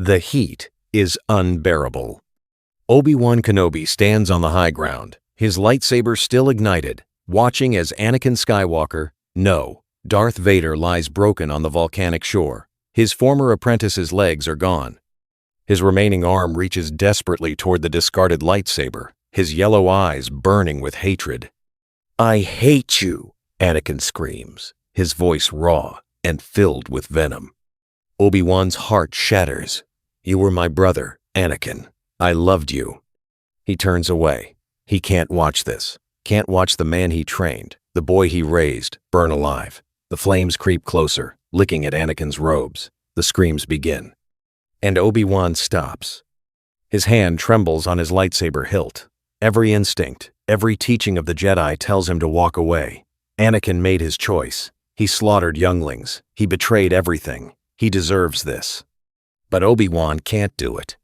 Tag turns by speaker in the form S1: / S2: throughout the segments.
S1: The heat is unbearable. Obi-Wan Kenobi stands on the high ground, his lightsaber still ignited, watching as Anakin Skywalker, no, Darth Vader lies broken on the volcanic shore. His former apprentice's legs are gone. His remaining arm reaches desperately toward the discarded lightsaber, his yellow eyes burning with hatred. "I hate you," Anakin screams, his voice raw and filled with venom. Obi-Wan's heart shatters. "You were my brother, Anakin. I loved you." He turns away. He can't watch this. Can't watch the man he trained, the boy he raised, burn alive. The flames creep closer, licking at Anakin's robes. The screams begin. And Obi-Wan stops. His hand trembles on his lightsaber hilt. Every instinct, every teaching of the Jedi tells him to walk away. Anakin made his choice. He slaughtered younglings. He betrayed everything. He deserves this. But Obi-Wan can't do it.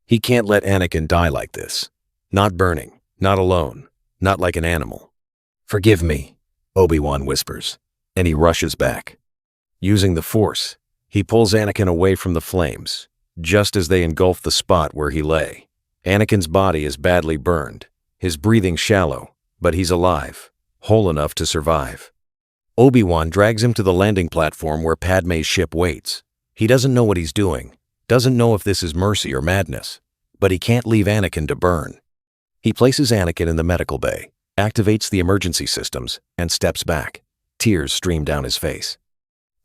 S1: He can't let Anakin die like this. Not burning, not alone, not like an animal. "Forgive me," Obi-Wan whispers, and he rushes back. Using the Force, he pulls Anakin away from the flames, just as they engulf the spot where he lay. Anakin's body is badly burned, his breathing shallow, but he's alive, whole enough to survive. Obi-Wan drags him to the landing platform where Padme's ship waits. He doesn't know what he's doing, doesn't know if this is mercy or madness, but he can't leave Anakin to burn. He places Anakin in the medical bay, activates the emergency systems, and steps back. Tears stream down his face.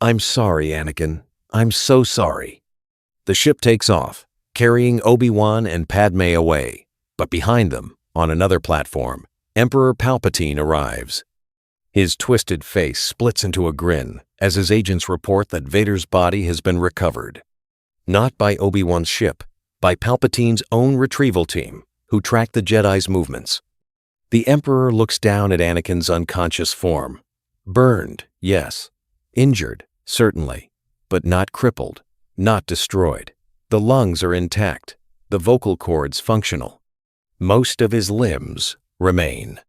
S1: "I'm sorry, Anakin. I'm so sorry." The ship takes off, carrying Obi-Wan and Padme away, but behind them, on another platform, Emperor Palpatine arrives. His twisted face splits into a grin as his agents report that Vader's body has been recovered. Not by Obi-Wan's ship, by Palpatine's own retrieval team, who tracked the Jedi's movements. The Emperor looks down at Anakin's unconscious form. Burned, yes. Injured, certainly, but not crippled, not destroyed. The lungs are intact, the vocal cords functional. Most of his limbs remain.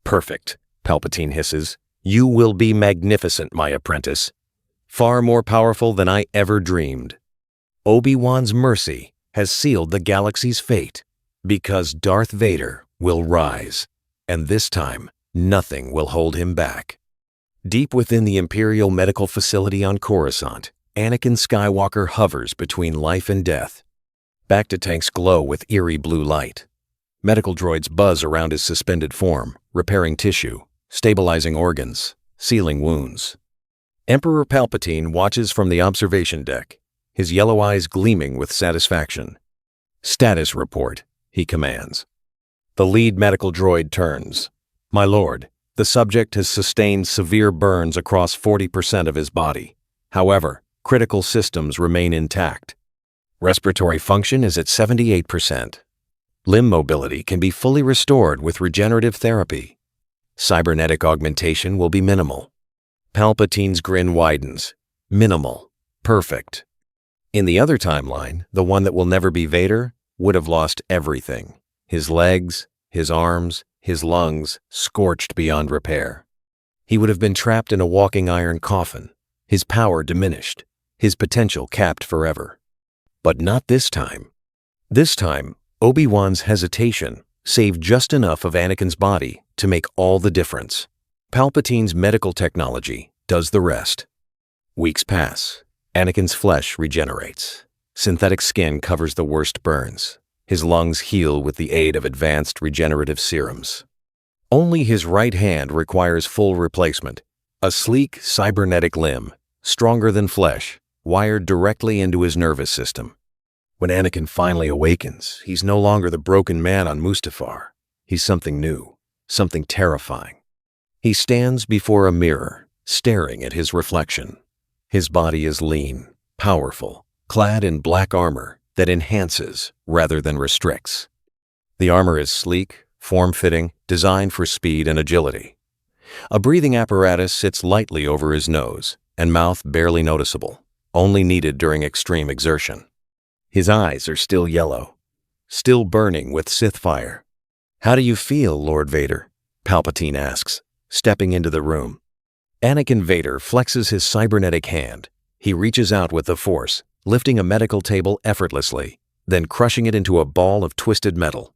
S1: "Perfect," Palpatine hisses. "You will be magnificent, my apprentice. Far more powerful than I ever dreamed." Obi-Wan's mercy has sealed the galaxy's fate, because Darth Vader will rise, and this time nothing will hold him back. Deep within the Imperial Medical Facility on Coruscant, Anakin Skywalker hovers between life and death. Bacta-tanks glow with eerie blue light. Medical droids buzz around his suspended form, repairing tissue, stabilizing organs, sealing wounds. Emperor Palpatine watches from the observation deck, his yellow eyes gleaming with satisfaction. "Status report," he commands. The lead medical droid turns. "My lord, the subject has sustained severe burns across 40% of his body. However, critical systems remain intact. Respiratory function is at 78%. Limb mobility can be fully restored with regenerative therapy. Cybernetic augmentation will be minimal." Palpatine's grin widens. Minimal. Perfect. In the other timeline, the one that will never be Vader, would have lost everything. His legs, his arms, his lungs, scorched beyond repair. He would have been trapped in a walking iron coffin, his power diminished, his potential capped forever. But not this time. This time, Obi-Wan's hesitation saved just enough of Anakin's body to make all the difference. Palpatine's medical technology does the rest. Weeks pass. Anakin's flesh regenerates. Synthetic skin covers the worst burns. His lungs heal with the aid of advanced regenerative serums. Only his right hand requires full replacement. A sleek, cybernetic limb, stronger than flesh, wired directly into his nervous system. When Anakin finally awakens, he's no longer the broken man on Mustafar. He's something new, something terrifying. He stands before a mirror, staring at his reflection. His body is lean, powerful, clad in black armor that enhances rather than restricts. The armor is sleek, form-fitting, designed for speed and agility. A breathing apparatus sits lightly over his nose, and mouth barely noticeable, only needed during extreme exertion. His eyes are still yellow, still burning with Sith fire. "How do you feel, Lord Vader?" Palpatine asks, stepping into the room. Anakin Vader flexes his cybernetic hand. He reaches out with the Force, lifting a medical table effortlessly, then crushing it into a ball of twisted metal.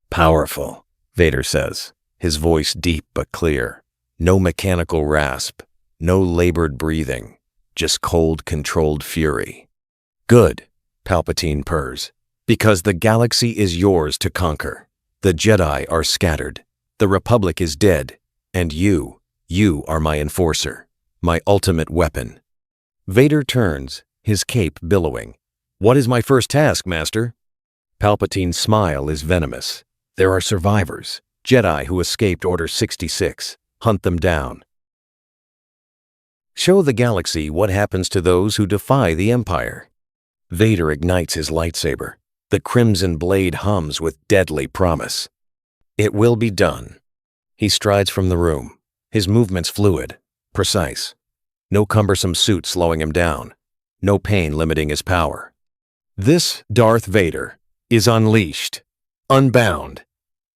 S1: "Powerful," Vader says, his voice deep but clear. No mechanical rasp, no labored breathing, just cold, controlled fury. "Good," Palpatine purrs, "because the galaxy is yours to conquer. The Jedi are scattered, the Republic is dead, and you are my enforcer, my ultimate weapon." Vader turns, his cape billowing. "What is my first task, Master?" Palpatine's smile is venomous. "There are survivors, Jedi who escaped Order 66. Hunt them down. Show the galaxy what happens to those who defy the Empire." Vader ignites his lightsaber. The crimson blade hums with deadly promise. "It will be done." He strides from the room, his movements fluid, precise. No cumbersome suit slowing him down, no pain limiting his power. This Darth Vader is unleashed, unbound,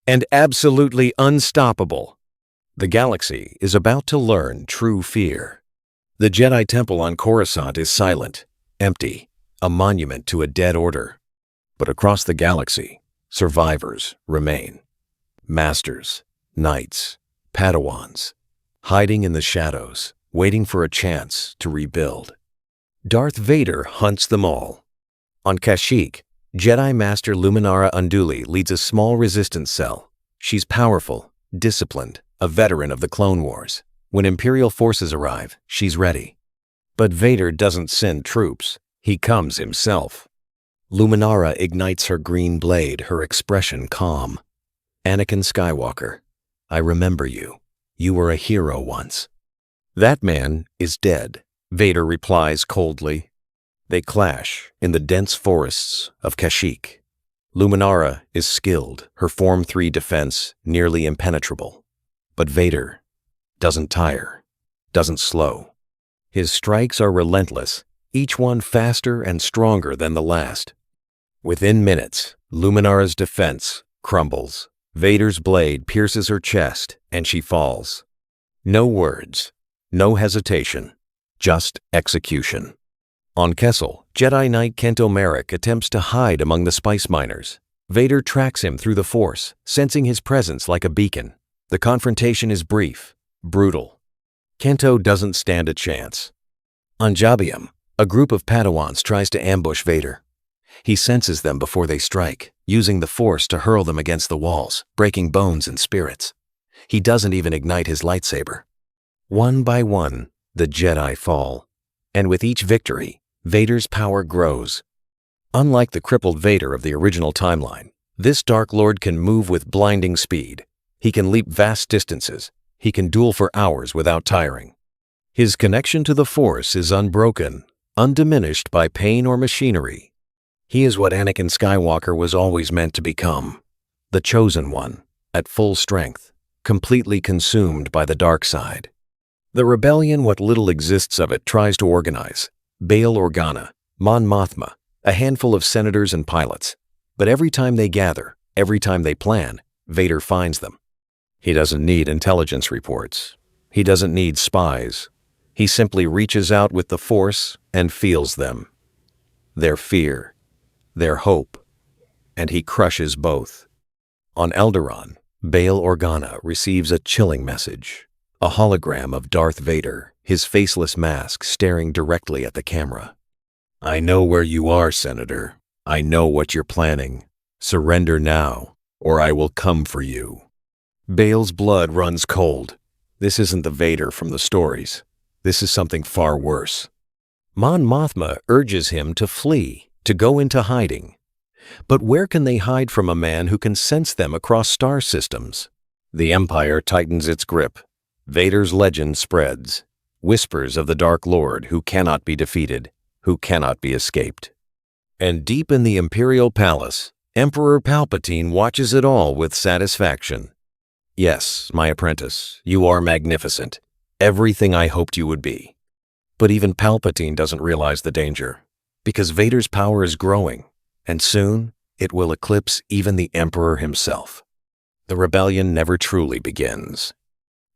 S1: and absolutely unstoppable. The galaxy is about to learn true fear. The Jedi Temple on Coruscant is silent, empty, a monument to a dead order. But across the galaxy, survivors remain. Masters, knights, Padawans, hiding in the shadows, waiting for a chance to rebuild. Darth Vader hunts them all. On Kashyyyk, Jedi Master Luminara Unduli leads a small resistance cell. She's powerful, disciplined, a veteran of the Clone Wars. When Imperial forces arrive, she's ready. But Vader doesn't send troops. He comes himself. Luminara ignites her green blade, her expression calm. "Anakin Skywalker, I remember you. You were a hero once." "That man is dead," Vader replies coldly. They clash in the dense forests of Kashyyyk. Luminara is skilled, her Form 3 defense nearly impenetrable. But Vader doesn't tire, doesn't slow. His strikes are relentless, each one faster and stronger than the last. Within minutes, Luminara's defense crumbles. Vader's blade pierces her chest, and she falls. No words, no hesitation, just execution. On Kessel, Jedi Knight Kento Merrick attempts to hide among the spice miners. Vader tracks him through the Force, sensing his presence like a beacon. The confrontation is brief, brutal. Kento doesn't stand a chance. On Jabium, a group of Padawans tries to ambush Vader. He senses them before they strike, using the Force to hurl them against the walls, breaking bones and spirits. He doesn't even ignite his lightsaber. One by one, the Jedi fall. And with each victory, Vader's power grows. Unlike the crippled Vader of the original timeline, this Dark Lord can move with blinding speed. He can leap vast distances. He can duel for hours without tiring. His connection to the Force is unbroken, undiminished by pain or machinery. He is what Anakin Skywalker was always meant to become, the chosen one, at full strength, completely consumed by the dark side. The rebellion, what little exists of it, tries to organize. Bail Organa, Mon Mothma, a handful of senators and pilots. But every time they gather, every time they plan, Vader finds them. He doesn't need intelligence reports. He doesn't need spies. He simply reaches out with the Force and feels them. Their fear, their hope, and he crushes both. On Alderaan, Bail Organa receives a chilling message. A hologram of Darth Vader, his faceless mask staring directly at the camera. "I know where you are, Senator. I know what you're planning. Surrender now, or I will come for you." Bail's blood runs cold. This isn't the Vader from the stories. This is something far worse. Mon Mothma urges him to flee, to go into hiding. But where can they hide from a man who can sense them across star systems? The Empire tightens its grip. Vader's legend spreads. Whispers of the Dark Lord who cannot be defeated, who cannot be escaped. And deep in the Imperial Palace, Emperor Palpatine watches it all with satisfaction. "Yes, my apprentice, you are magnificent. Everything I hoped you would be." But even Palpatine doesn't realize the danger, because Vader's power is growing, and soon it will eclipse even the Emperor himself. The rebellion never truly begins.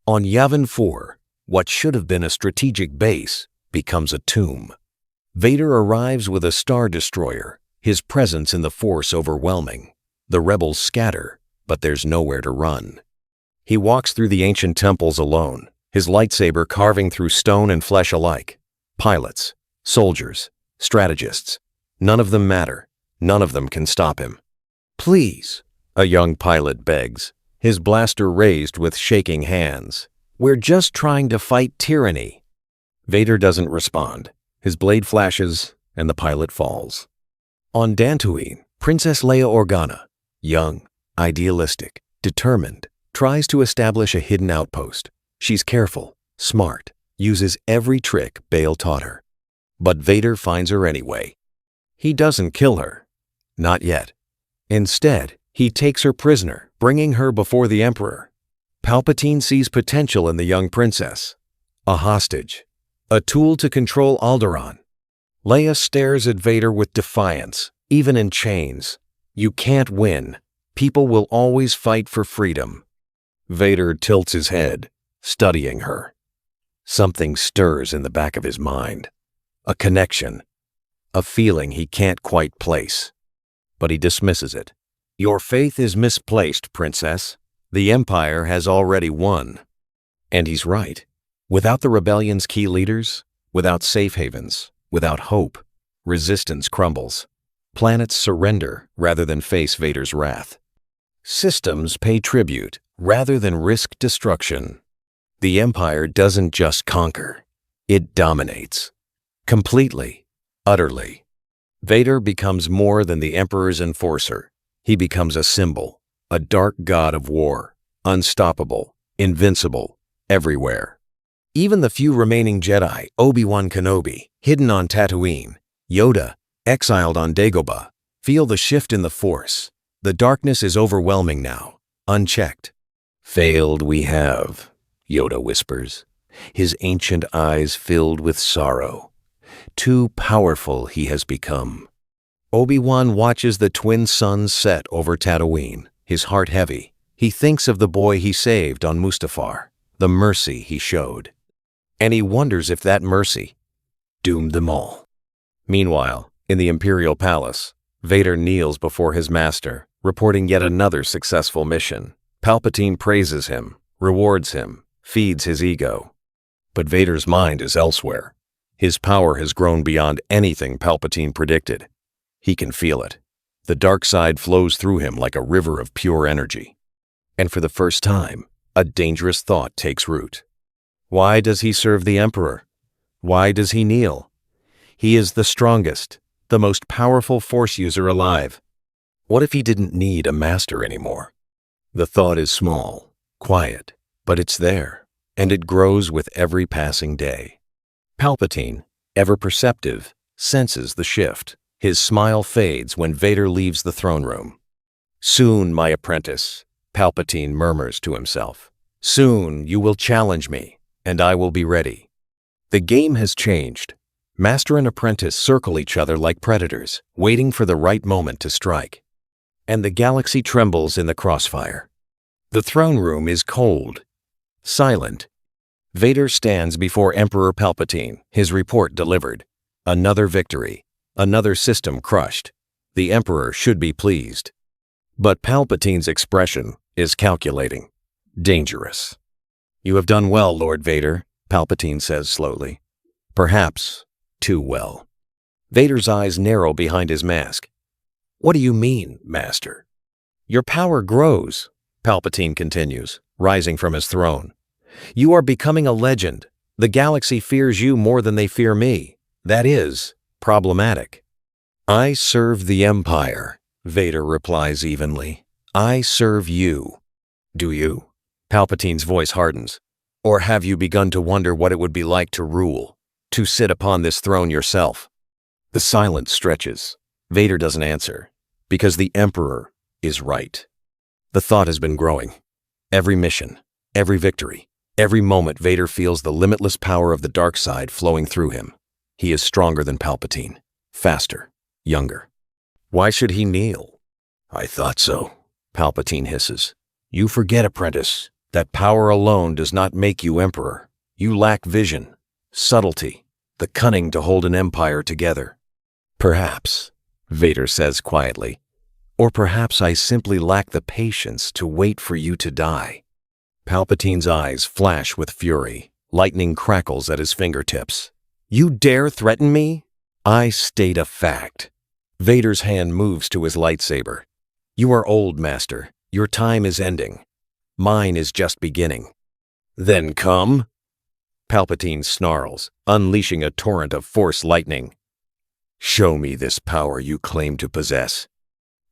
S1: On Yavin 4, what should have been a strategic base becomes a tomb. Vader arrives with a Star Destroyer, his presence in the Force overwhelming. The rebels scatter, but there's nowhere to run. He walks through the ancient temples alone, his lightsaber carving through stone and flesh alike. Pilots, soldiers, strategists, none of them matter. None of them can stop him. "Please," a young pilot begs, his blaster raised with shaking hands. "We're just trying to fight tyranny." Vader doesn't respond. His blade flashes, and the pilot falls. On Dantooine, Princess Leia Organa, young, idealistic, determined, tries to establish a hidden outpost. She's careful, smart, uses every trick Bail taught her. But Vader finds her anyway. He doesn't kill her. Not yet. Instead, he takes her prisoner, bringing her before the Emperor. Palpatine sees potential in the young princess. A hostage. A tool to control Alderaan. Leia stares at Vader with defiance, even in chains. "You can't win. People will always fight for freedom." Vader tilts his head, studying her. Something stirs in the back of his mind. A connection. A feeling he can't quite place. But he dismisses it. "Your faith is misplaced, Princess. The Empire has already won." And he's right. Without the rebellion's key leaders, without safe havens, without hope, resistance crumbles. Planets surrender rather than face Vader's wrath. Systems pay tribute rather than risk destruction. The Empire doesn't just conquer, it dominates. Completely, utterly. Vader becomes more than the Emperor's enforcer. He becomes a symbol, a dark god of war, unstoppable, invincible, everywhere. Even the few remaining Jedi, Obi-Wan Kenobi, hidden on Tatooine, Yoda, exiled on Dagobah, feel the shift in the Force. The darkness is overwhelming now, unchecked. "Failed we have," Yoda whispers, his ancient eyes filled with sorrow. Too powerful he has become. Obi-Wan watches the twin suns set over Tatooine, his heart heavy. He thinks of the boy he saved on Mustafar, the mercy he showed. And he wonders if that mercy doomed them all. Meanwhile, in the Imperial Palace, Vader kneels before his master, reporting yet another successful mission. Palpatine praises him, rewards him, feeds his ego. But Vader's mind is elsewhere. His power has grown beyond anything Palpatine predicted. He can feel it. The dark side flows through him like a river of pure energy. And for the first time, a dangerous thought takes root. Why does he serve the Emperor? Why does he kneel? He is the strongest, the most powerful Force user alive. What if he didn't need a master anymore? The thought is small, quiet, but it's there, and it grows with every passing day. Palpatine, ever perceptive, senses the shift. His smile fades when Vader leaves the throne room. "Soon, my apprentice," Palpatine murmurs to himself. "Soon you will challenge me, and I will be ready." The game has changed. Master and apprentice circle each other like predators, waiting for the right moment to strike. And the galaxy trembles in the crossfire. The throne room is cold, silent. Vader stands before Emperor Palpatine, his report delivered. Another victory, another system crushed. The Emperor should be pleased. But Palpatine's expression is calculating, dangerous. "You have done well, Lord Vader," Palpatine says slowly. "Perhaps too well." Vader's eyes narrow behind his mask. "What do you mean, Master?" "Your power grows," Palpatine continues, rising from his throne. "You are becoming a legend. The galaxy fears you more than they fear me. That is problematic." "I serve the Empire," Vader replies evenly. "I serve you." "Do you?" Palpatine's voice hardens. "Or have you begun to wonder what it would be like to rule, to sit upon this throne yourself?" The silence stretches. Vader doesn't answer, because the Emperor is right. The thought has been growing. Every mission, every victory, every moment Vader feels the limitless power of the dark side flowing through him. He is stronger than Palpatine, faster, younger. Why should he kneel? "I thought so," Palpatine hisses. "You forget, apprentice, that power alone does not make you Emperor. You lack vision, subtlety, the cunning to hold an empire together. Perhaps, Vader says quietly, or perhaps I simply lack the patience to wait for you to die. Palpatine's eyes flash with fury. Lightning crackles at his fingertips. You dare threaten me? I state a fact. Vader's hand moves to his lightsaber. You are old, Master. Your time is ending. Mine is just beginning. Then come. Palpatine snarls, unleashing a torrent of Force lightning. Show me this power you claim to possess.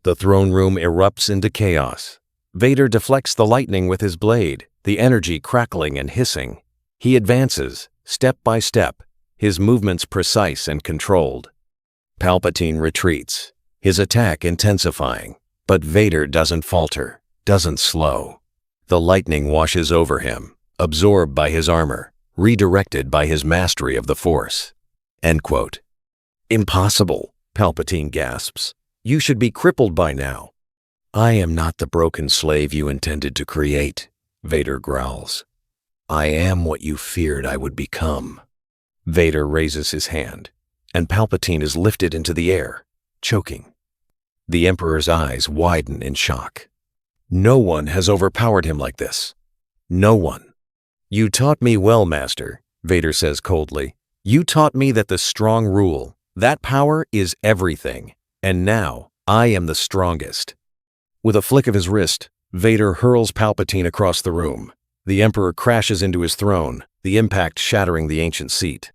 S1: The throne room erupts into chaos. Vader deflects the lightning with his blade, the energy crackling and hissing. He advances, step by step, his movements precise and controlled. Palpatine retreats, his attack intensifying, but Vader doesn't falter, doesn't slow. The lightning washes over him, absorbed by his armor, redirected by his mastery of the Force. End quote. Impossible, Palpatine gasps. You should be crippled by now. I am not the broken slave you intended to create, Vader growls. I am what you feared I would become. Vader raises his hand, and Palpatine is lifted into the air, choking. The Emperor's eyes widen in shock. No one has overpowered him like this. No one. You taught me well, Master, Vader says coldly. You taught me that the strong rule, that power is everything, and now I am the strongest. With a flick of his wrist, Vader hurls Palpatine across the room. The Emperor crashes into his throne, the impact shattering the ancient seat.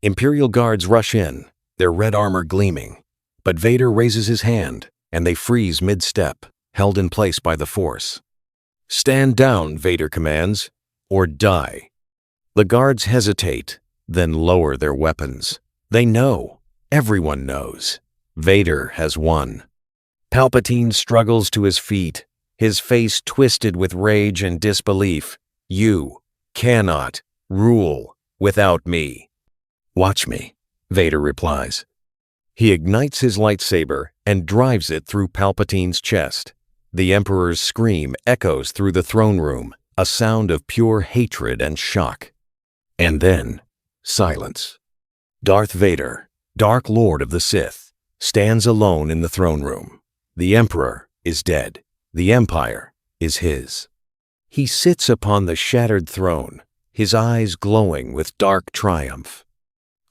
S1: Imperial guards rush in, their red armor gleaming. But Vader raises his hand, and they freeze mid-step, held in place by the Force. Stand down, Vader commands, or die. The guards hesitate, then lower their weapons. They know, everyone knows, Vader has won. Palpatine struggles to his feet, his face twisted with rage and disbelief. You cannot rule without me. Watch me, Vader replies. He ignites his lightsaber and drives it through Palpatine's chest. The Emperor's scream echoes through the throne room, a sound of pure hatred and shock. And then, silence. Darth Vader, Dark Lord of the Sith, stands alone in the throne room. The Emperor is dead. The Empire is his. He sits upon the shattered throne, his eyes glowing with dark triumph.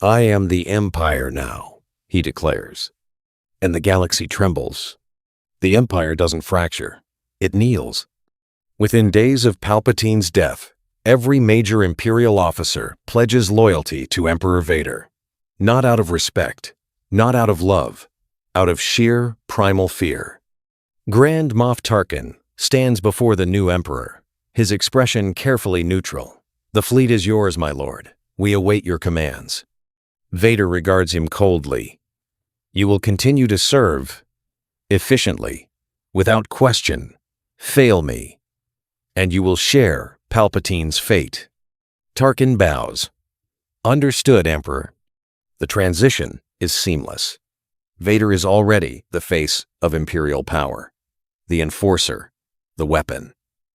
S1: I am the Empire now, he declares. And the galaxy trembles. The Empire doesn't fracture. It kneels. Within days of Palpatine's death, every major Imperial officer pledges loyalty to Emperor Vader. Not out of respect, not out of love, out of sheer primal fear. Grand Moff Tarkin stands before the new Emperor, his expression carefully neutral. The fleet is yours, my lord. We await your commands. Vader regards him coldly. You will continue to serve efficiently, without question, fail me, and you will share Palpatine's fate. Tarkin bows. Understood, Emperor. The transition is seamless. Vader is already the face of Imperial power, the enforcer, the weapon.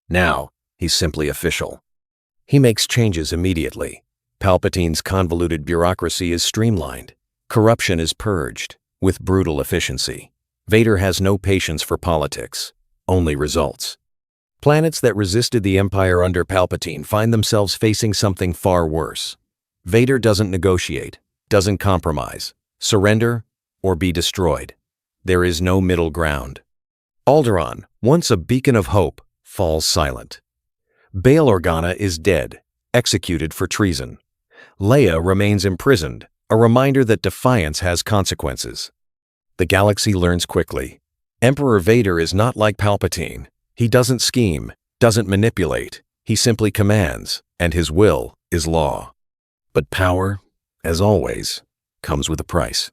S1: Now, he's simply official. He makes changes immediately. Palpatine's convoluted bureaucracy is streamlined. Corruption is purged with brutal efficiency. Vader has no patience for politics, only results. Planets that resisted the Empire under Palpatine find themselves facing something far worse. Vader doesn't negotiate, doesn't compromise, surrender, or be destroyed. There is no middle ground. Alderaan, once a beacon of hope, falls silent. Bail Organa is dead, executed for treason. Leia remains imprisoned, a reminder that defiance has consequences. The galaxy learns quickly. Emperor Vader is not like Palpatine. He doesn't scheme, doesn't manipulate. He simply commands, and his will is law. But power, as always, comes with a price.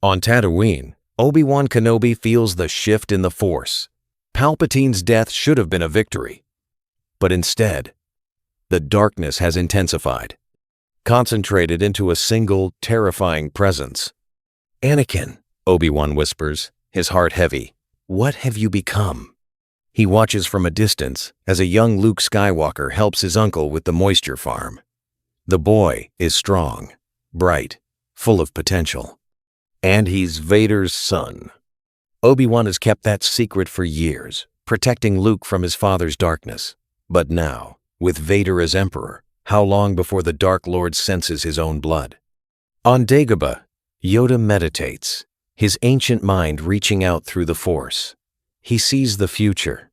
S1: On Tatooine, Obi-Wan Kenobi feels the shift in the Force. Palpatine's death should have been a victory. But instead, the darkness has intensified, concentrated into a single, terrifying presence. Anakin, Obi-Wan whispers, his heart heavy. What have you become? He watches from a distance as a young Luke Skywalker helps his uncle with the moisture farm. The boy is strong, bright, full of potential. And he's Vader's son. Obi-Wan has kept that secret for years, protecting Luke from his father's darkness. But now, with Vader as Emperor, how long before the Dark Lord senses his own blood? On Dagobah, Yoda meditates, his ancient mind reaching out through the Force. He sees the future,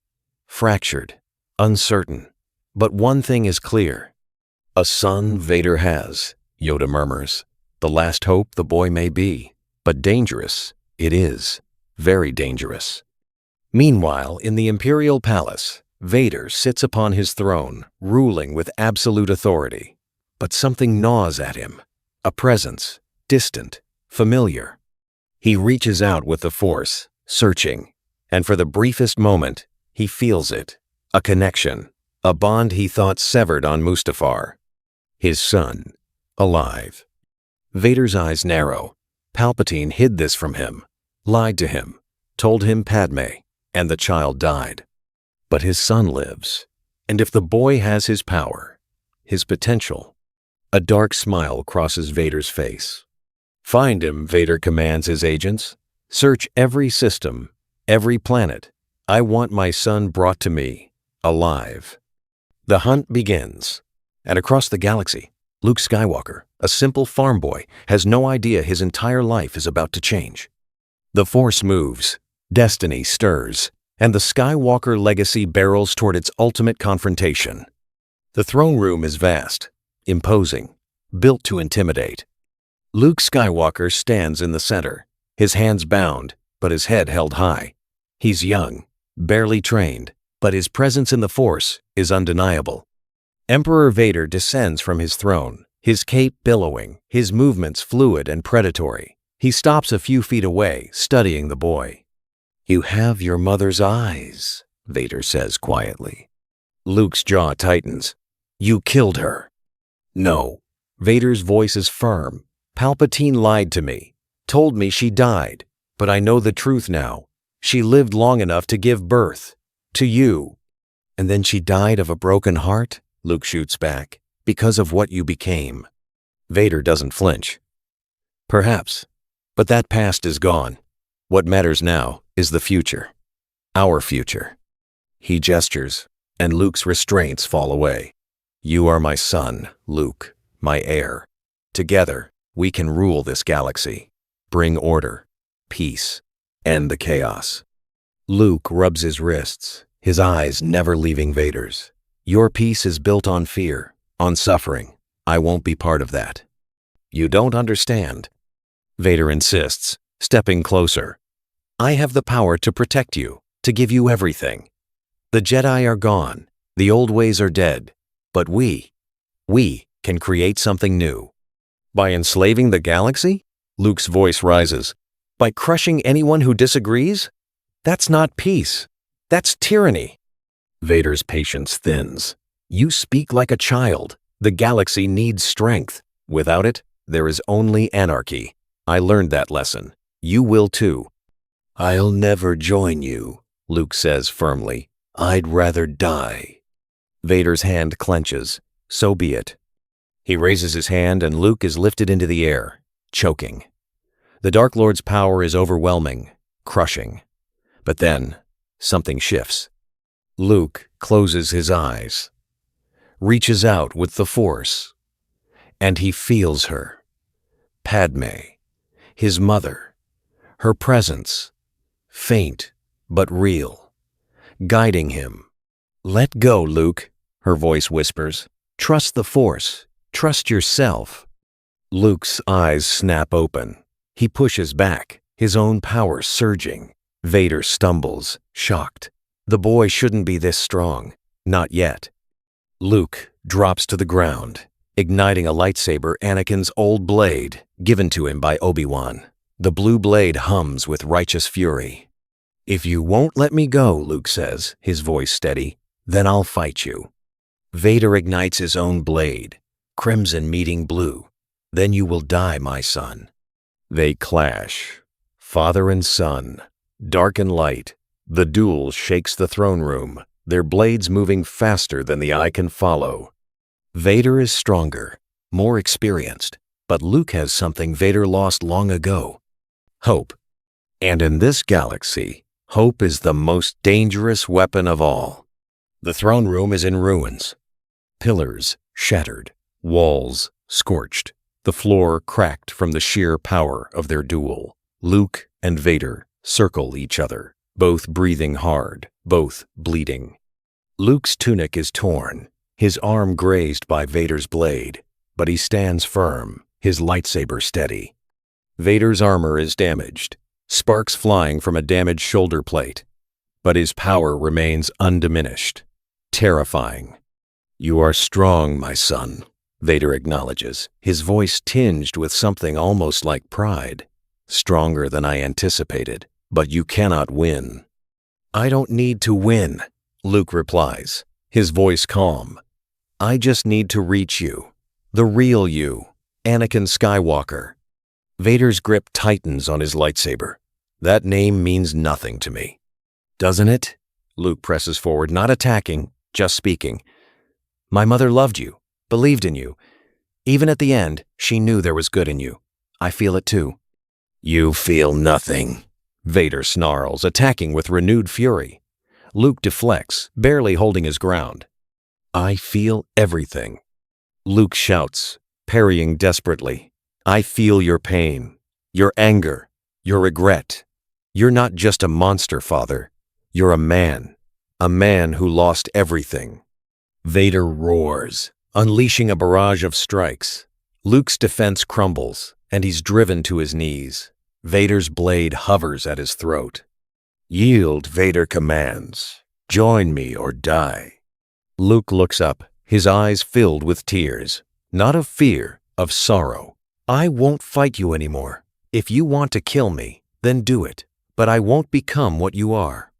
S1: fractured, uncertain. But one thing is clear. A son Vader has, Yoda murmurs. The last hope the boy may be, but dangerous it is. Very dangerous. Meanwhile, in the Imperial Palace, Vader sits upon his throne, ruling with absolute authority. But something gnaws at him. A presence, distant, familiar. He reaches out with the Force, searching, and for the briefest moment, he feels it. A connection, a bond he thought severed on Mustafar. His son, alive. Vader's eyes narrow. Palpatine hid this from him, lied to him, told him Padme, and the child died. But his son lives, and if the boy has his power, his potential, a dark smile crosses Vader's face. Find him, Vader commands his agents. Search every system, every planet. I want my son brought to me, alive. The hunt begins, and across the galaxy, Luke Skywalker, a simple farm boy, has no idea his entire life is about to change. The Force moves, destiny stirs, and the Skywalker legacy barrels toward its ultimate confrontation. The throne room is vast, imposing, built to intimidate. Luke Skywalker stands in the center, his hands bound, but his head held high. He's young, barely trained, but his presence in the Force is undeniable. Emperor Vader descends from his throne, his cape billowing, his movements fluid and predatory. He stops a few feet away, studying the boy. "You have your mother's eyes," Vader says quietly. Luke's jaw tightens. "You killed her." "No." Vader's voice is firm. "Palpatine lied to me, told me she died, but I know the truth now. She lived long enough to give birth to you." "And then she died of a broken heart?" Luke shoots back. "Because of what you became." Vader doesn't flinch. "Perhaps, but that past is gone. What matters now is the future. Our future." He gestures, and Luke's restraints fall away. "You are my son, Luke, my heir. Together, we can rule this galaxy, bring order, peace, end the chaos." Luke rubs his wrists, his eyes never leaving Vader's. "Your peace is built on fear, on suffering. I won't be part of that." "You don't understand." Vader insists, stepping closer. "I have the power to protect you, to give you everything. The Jedi are gone, the old ways are dead, but we can create something new." "By enslaving the galaxy?" Luke's voice rises. "By crushing anyone who disagrees? That's not peace. That's tyranny." Vader's patience thins. "You speak like a child. The galaxy needs strength. Without it, there is only anarchy. I learned that lesson. You will too." "I'll never join you," Luke says firmly. "I'd rather die." Vader's hand clenches. So be it. He raises his hand and Luke is lifted into the air, choking. The Dark Lord's power is overwhelming, crushing. But then, something shifts. Luke closes his eyes, reaches out with the Force, and he feels her. Padme, his mother, her presence, faint but real, guiding him. "Let go, Luke," her voice whispers. "Trust the Force. Trust yourself." Luke's eyes snap open. He pushes back, his own power surging. Vader stumbles, shocked. The boy shouldn't be this strong. Not yet. Luke drops to the ground, igniting a lightsaber, Anakin's old blade, given to him by Obi-Wan. The blue blade hums with righteous fury. "If you won't let me go," Luke says, his voice steady, "then I'll fight you." Vader ignites his own blade, crimson meeting blue. "Then you will die, my son." They clash, father and son, dark and light. The duel shakes the throne room, their blades moving faster than the eye can follow. Vader is stronger, more experienced, But Luke has something Vader lost long ago: hope. And in this galaxy, hope is the most dangerous weapon of all. The throne room is in ruins. Pillars shattered, walls scorched, the floor cracked from the sheer power of their duel. Luke and Vader circle each other, both breathing hard, both bleeding. Luke's tunic is torn, his arm grazed by Vader's blade, but he stands firm, his lightsaber steady. Vader's armor is damaged, sparks flying from a damaged shoulder plate, but his power remains undiminished, terrifying. "You are strong, my son," Vader acknowledges, his voice tinged with something almost like pride. "Stronger than I anticipated, but you cannot win." "I don't need to win," Luke replies, his voice calm. "I just need to reach you, the real you, Anakin Skywalker." Vader's grip tightens on his lightsaber. "That name means nothing to me." "Doesn't it?" Luke presses forward, not attacking, just speaking. "My mother loved you, believed in you. Even at the end, she knew there was good in you. I feel it too." "You feel nothing," Vader snarls, attacking with renewed fury. Luke deflects, barely holding his ground. "I feel everything." Luke shouts, parrying desperately. "I feel your pain, your anger, your regret. You're not just a monster, Father. You're a man who lost everything." Vader roars, unleashing a barrage of strikes. Luke's defense crumbles, and he's driven to his knees. Vader's blade hovers at his throat. "Yield," Vader commands. "Join me or die." Luke looks up, his eyes filled with tears. Not of fear, of sorrow. "I won't fight you anymore. If you want to kill me, then do it. But I won't become what you are."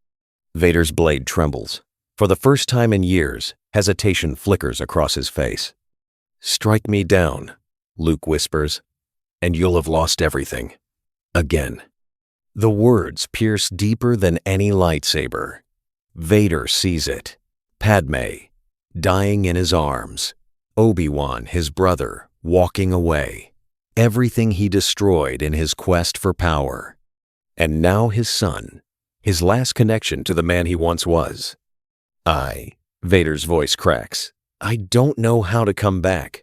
S1: Vader's blade trembles. For the first time in years, hesitation flickers across his face. "Strike me down," Luke whispers, "and you'll have lost everything. Again." The words pierce deeper than any lightsaber. Vader sees it. Padme, dying in his arms. Obi-Wan, his brother, walking away. Everything he destroyed in his quest for power. And now his son, his last connection to the man he once was. Vader's voice cracks. "I don't know how to come back.